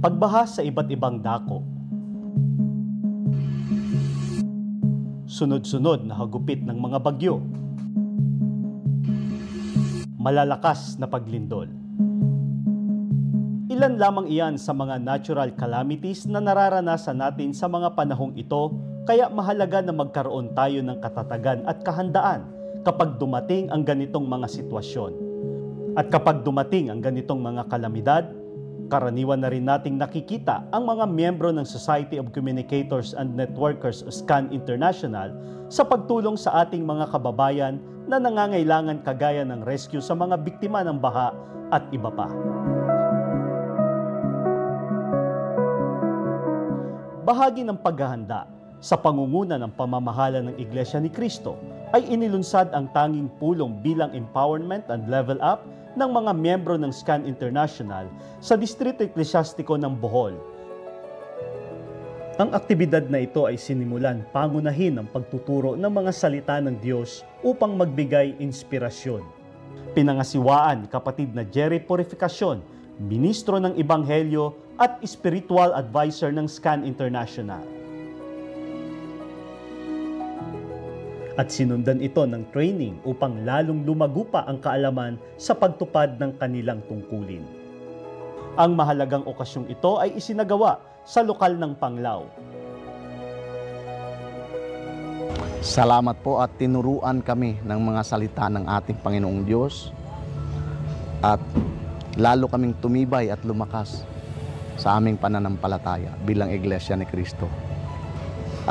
Pagbaha sa iba't ibang dako. Sunod-sunod na hagupit ng mga bagyo. Malalakas na paglindol. Ilan lamang iyan sa mga natural calamities na nararanasan natin sa mga panahong ito, kaya mahalaga na magkaroon tayo ng katatagan at kahandaan kapag dumating ang ganitong mga sitwasyon. At kapag dumating ang ganitong mga kalamidad, karaniwan na rin nating nakikita ang mga miyembro ng Society of Communicators and Networkers o SCAN International sa pagtulong sa ating mga kababayan na nangangailangan kagaya ng rescue sa mga biktima ng baha at iba pa. Bahagi ng paghahanda sa pangunguna ng pamamahala ng Iglesia ni Cristo ay inilunsad ang tanging pulong bilang empowerment and level up ng mga miyembro ng SCAN International sa Distrito Eklesyastiko ng Bohol. Ang aktibidad na ito ay sinimulan pangunahin ang pagtuturo ng mga salita ng Diyos upang magbigay inspirasyon. Pinangasiwaan kapatid na Jerry Purificacion, ministro ng Ebanghelyo at spiritual advisor ng SCAN International. At sinundan ito ng training upang lalong lumago pa ang kaalaman sa pagtupad ng kanilang tungkulin. Ang mahalagang okasyong ito ay isinagawa sa lokal ng Panglao. Salamat po at tinuruan kami ng mga salita ng ating Panginoong Diyos at lalo kaming tumibay at lumakas sa aming pananampalataya bilang Iglesia ni Cristo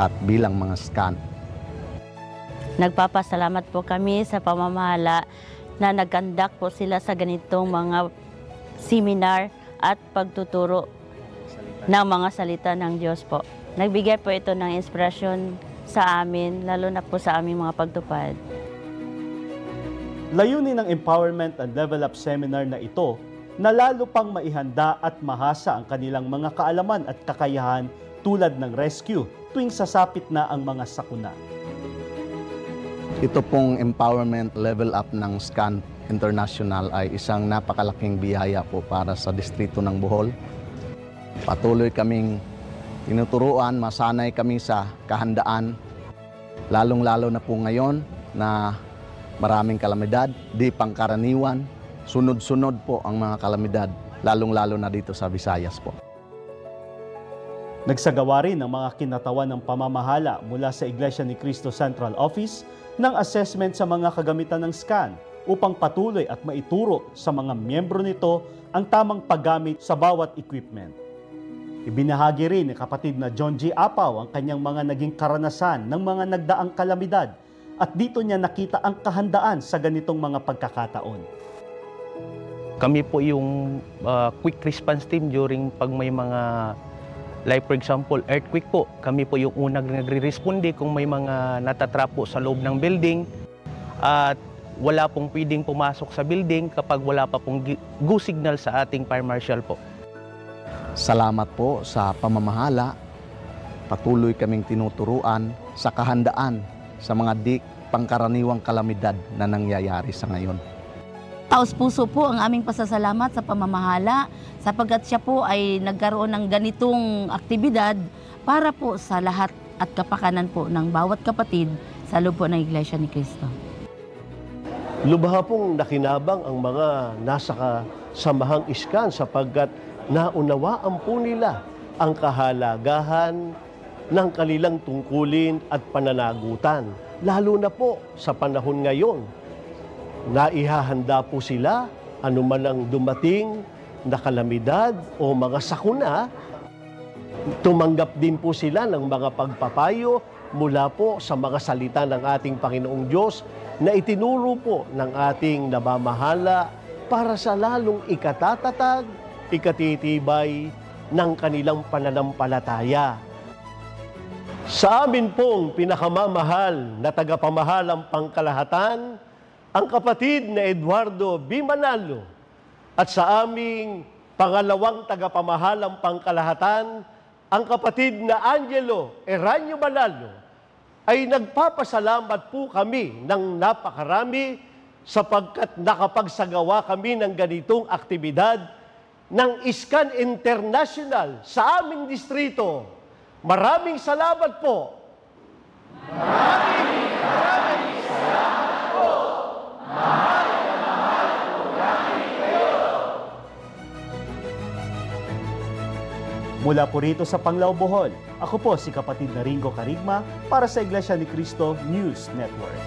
at bilang mga SCAN. Nagpapasalamat po kami sa pamamahala na nag-conduct po sila sa ganitong mga seminar at pagtuturo ng mga salita ng Diyos po. Nagbigay po ito ng inspirasyon sa amin, lalo na po sa aming mga pagtupad. Layunin ng Empowerment and Level Up Seminar na ito na lalo pang maihanda at mahasa ang kanilang mga kaalaman at kakayahan tulad ng rescue tuwing sasapit na ang mga sakuna. Ito pong empowerment level up ng SCAN International ay isang napakalaking biyaya po para sa distrito ng Bohol. Patuloy kaming tinuturuan, masanay kami sa kahandaan, lalong-lalo na po ngayon na maraming kalamidad, di pangkaraniwan, sunod-sunod po ang mga kalamidad, lalong-lalo na dito sa Visayas po. Nagsagawa rin ng mga kinatawan ng pamamahala mula sa Iglesia ni Cristo Central Office ng assessment sa mga kagamitan ng SCAN upang patuloy at maituro sa mga miyembro nito ang tamang paggamit sa bawat equipment. Ibinahagi rin ni kapatid na John G. Apaw ang kanyang mga naging karanasan ng mga nagdaang kalamidad at dito niya nakita ang kahandaan sa ganitong mga pagkakataon. Kami po yung quick response team during pag may mga like for example, earthquake po. Kami po yung unang nagre-responde kung may mga natatrapo sa loob ng building at wala pong pwedeng pumasok sa building kapag wala pa pong go signal sa ating fire marshal po. Salamat po sa pamamahala. Patuloy kaming tinuturuan sa kahandaan sa mga di pangkaraniwang kalamidad na nangyayari sa ngayon. Taos-puso po ang aming pasasalamat sa pamamahala sapagkat siya po ay nagkaroon ng ganitong aktibidad para po sa lahat at kapakanan po ng bawat kapatid sa loob po ng Iglesia ni Cristo. Lubha pong nakinabang ang mga nasa kasamahang SCAN sapagkat naunawaan po nila ang kahalagahan ng kanilang tungkulin at pananagutan, lalo na po sa panahon ngayon. Naihahanda po sila anuman ang dumating na kalamidad o mga sakuna. Tumanggap din po sila ng mga pagpapayo mula po sa mga salita ng ating Panginoong Diyos na itinuro po ng ating namamahala para sa lalong ikatatatag, ikatitibay ng kanilang pananampalataya. Sa amin pong pinakamamahal na tagapamahalang pangkalahatan, ang kapatid na Eduardo B. Manalo at sa aming pangalawang tagapamahalang pangkalahatan, ang kapatid na Angelo Eranio Manalo, ay nagpapasalamat po kami ng napakarami sapagkat nakapagsagawa kami ng ganitong aktibidad ng Iskan International sa aming distrito. Maraming salamat po. Mula po rito sa Panglao, Bohol, ako po si kapatid na Ringo Carigma para sa Iglesia ni Cristo News Network.